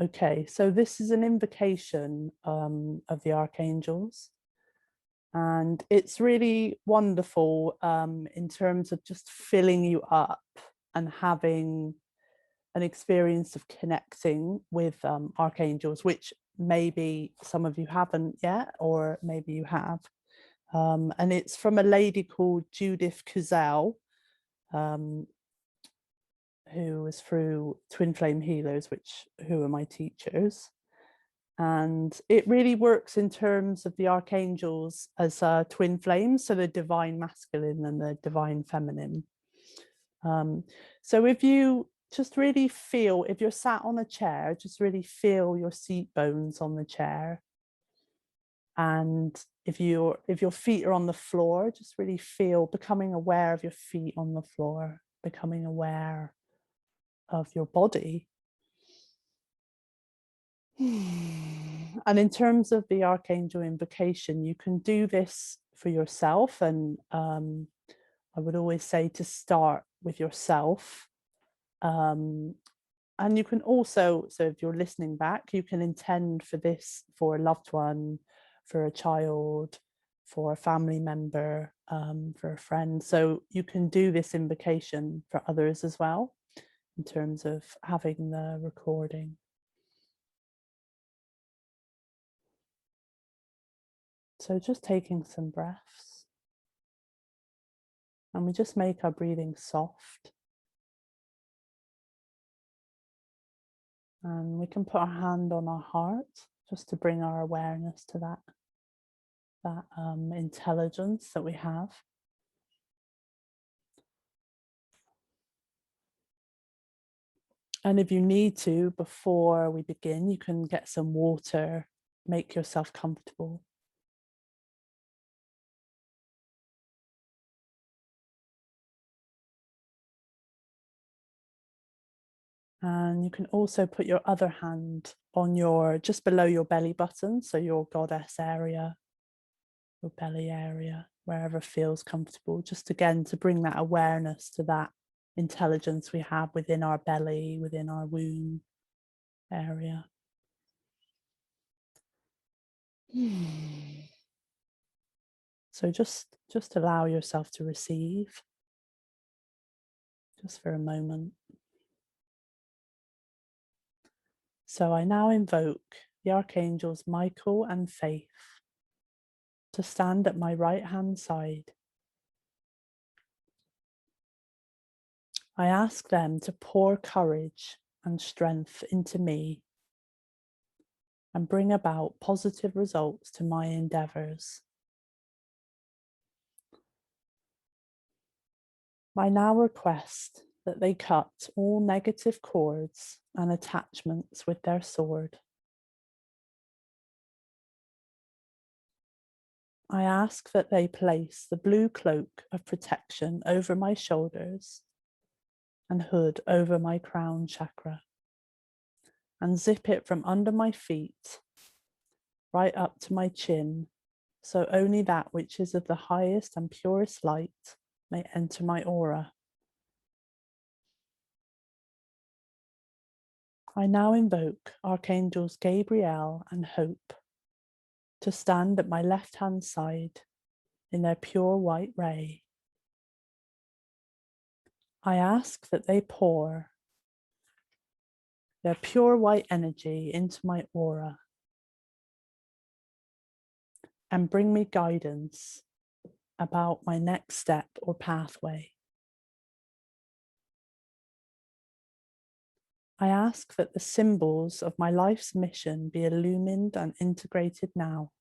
Okay, so this is an invocation of the archangels, and it's really wonderful in terms of just filling you up and having an experience of connecting with archangels, which maybe some of you haven't yet, or maybe you have. And it's from a lady called Judith Kuzel, who was through Twin Flame Healers, who are my teachers. And it really works in terms of the archangels as twin flames, so the divine masculine and the divine feminine. So if you just really feel, if you're sat on a chair, just really feel your seat bones on the chair. And if your feet are on the floor, just really feel, becoming aware of your feet on the floor, becoming aware of your body. And in terms of the Archangel Invocation, you can do this for yourself. And I would always say to start with yourself. And you can also, so if you're listening back, you can intend for this for a loved one, for a child, for a family member, for a friend. So you can do this invocation for others as well, in terms of having the recording. So just taking some breaths, and we just make our breathing soft. And we can put our hand on our heart just to bring our awareness to that intelligence that we have. And if you need to, before we begin, you can get some water, make yourself comfortable. And you can also put your other hand on just below your belly button, so your goddess area, your belly area, wherever feels comfortable, just again to bring that awareness to that intelligence we have within our belly, within our womb area. So just allow yourself to receive, just for a moment. So I now invoke the archangels Michael and Faith to stand at my right hand side. I ask them to pour courage and strength into me and bring about positive results to my endeavors. I now request that they cut all negative cords and attachments with their sword. I ask that they place the blue cloak of protection over my shoulders and hood over my crown chakra, and zip it from under my feet right up to my chin, so only that which is of the highest and purest light may enter my aura. I now invoke Archangels Gabriel and Hope to stand at my left-hand side in their pure white ray. I ask that they pour their pure white energy into my aura and bring me guidance about my next step or pathway. I ask that the symbols of my life's mission be illumined and integrated now.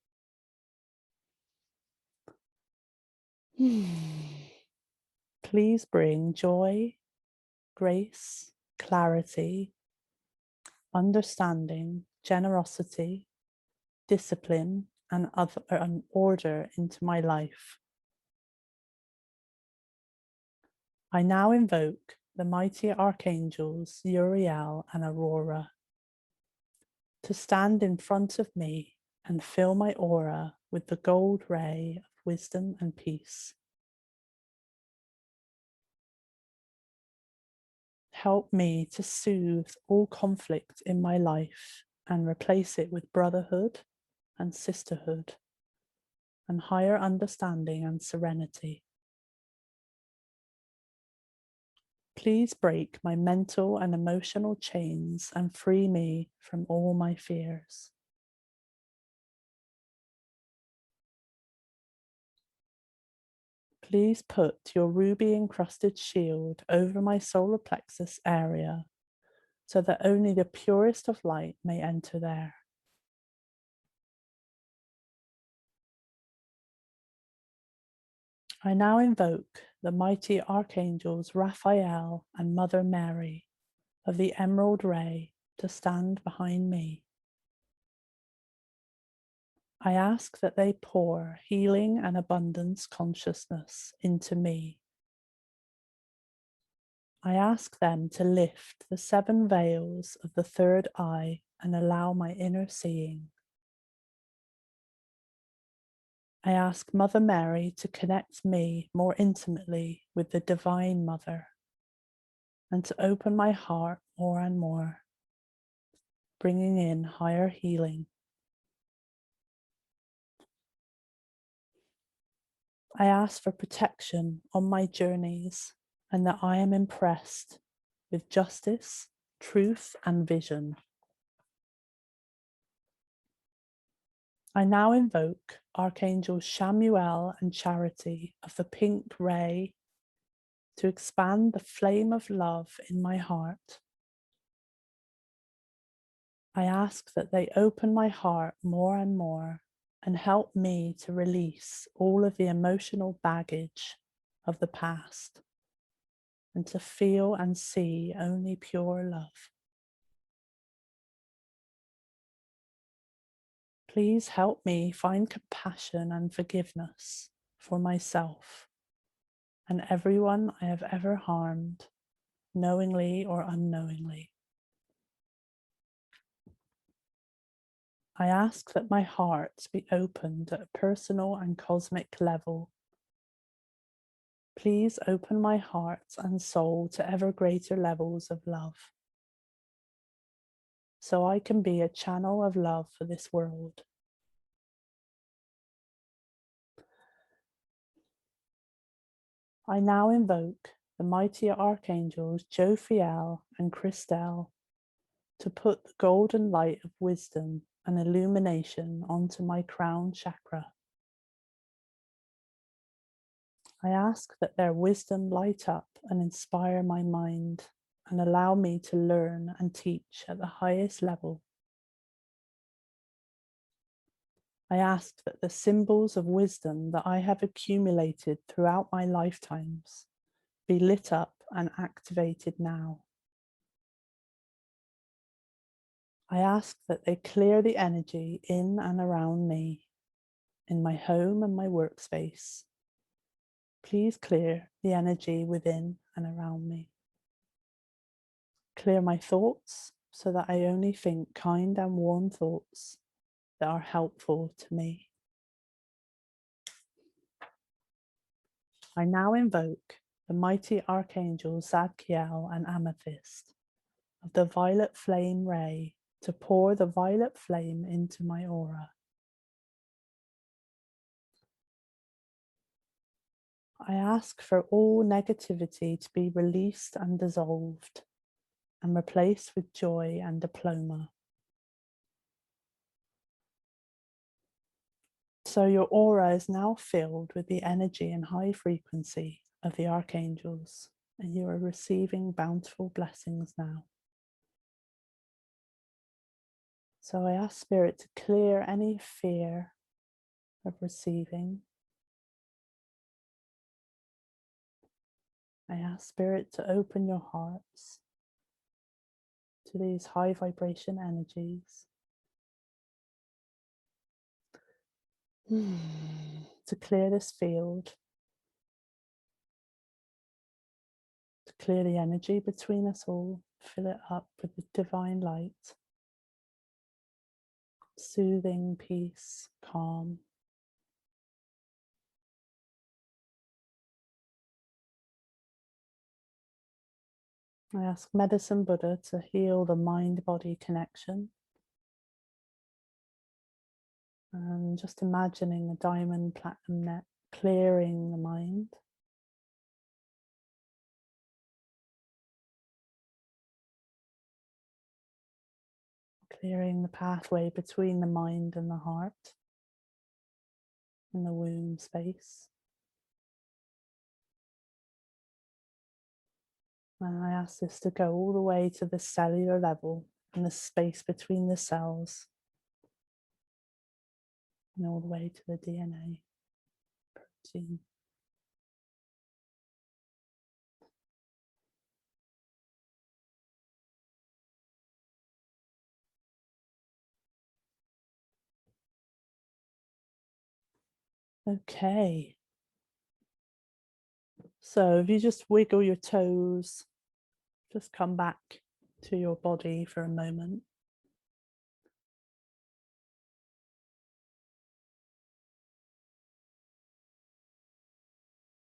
Please bring joy, grace, clarity, understanding, generosity, discipline, and order into my life. I now invoke the mighty archangels Uriel and Aurora to stand in front of me and fill my aura with the gold ray of wisdom and peace. Help me to soothe all conflict in my life and replace it with brotherhood and sisterhood and higher understanding and serenity. Please break my mental and emotional chains and free me from all my fears. Please put your ruby encrusted shield over my solar plexus area so that only the purest of light may enter there. I now invoke the mighty archangels Raphael and Mother Mary of the Emerald Ray to stand behind me. I ask that they pour healing and abundance consciousness into me. I ask them to lift the 7 veils of the third eye and allow my inner seeing. I ask Mother Mary to connect me more intimately with the Divine Mother and to open my heart more and more, bringing in higher healing. I ask for protection on my journeys and that I am impressed with justice, truth, and vision. I now invoke Archangels Chamuel and Charity of the Pink Ray to expand the flame of love in my heart. I ask that they open my heart more and more and help me to release all of the emotional baggage of the past and to feel and see only pure love. Please help me find compassion and forgiveness for myself and everyone I have ever harmed, knowingly or unknowingly. I ask that my heart be opened at a personal and cosmic level. Please open my heart and soul to ever greater levels of love, so I can be a channel of love for this world. I now invoke the mighty archangels Jophiel and Christelle to put the golden light of wisdom and illumination onto my crown chakra. I ask that their wisdom light up and inspire my mind and allow me to learn and teach at the highest level. I ask that the symbols of wisdom that I have accumulated throughout my lifetimes be lit up and activated now. I ask that they clear the energy in and around me, in my home and my workspace. Please clear the energy within and around me. Clear my thoughts so that I only think kind and warm thoughts that are helpful to me. I now invoke the mighty archangels Zadkiel and Amethyst of the violet flame ray to pour the violet flame into my aura. I ask for all negativity to be released and dissolved and replaced with joy and diploma. So your aura is now filled with the energy and high frequency of the archangels, and you are receiving bountiful blessings now. So I ask Spirit to clear any fear of receiving. I ask Spirit to open your hearts to these high vibration energies. To clear this field, to clear the energy between us all, fill it up with the divine light, soothing peace, calm. I ask Medicine Buddha to heal the mind-body connection. And just imagining a diamond platinum net clearing the mind. Clearing the pathway between the mind and the heart in the womb space. And I ask this to go all the way to the cellular level and the space between the cells, and all the way to the DNA, protein. Okay. So if you just wiggle your toes, just come back to your body for a moment.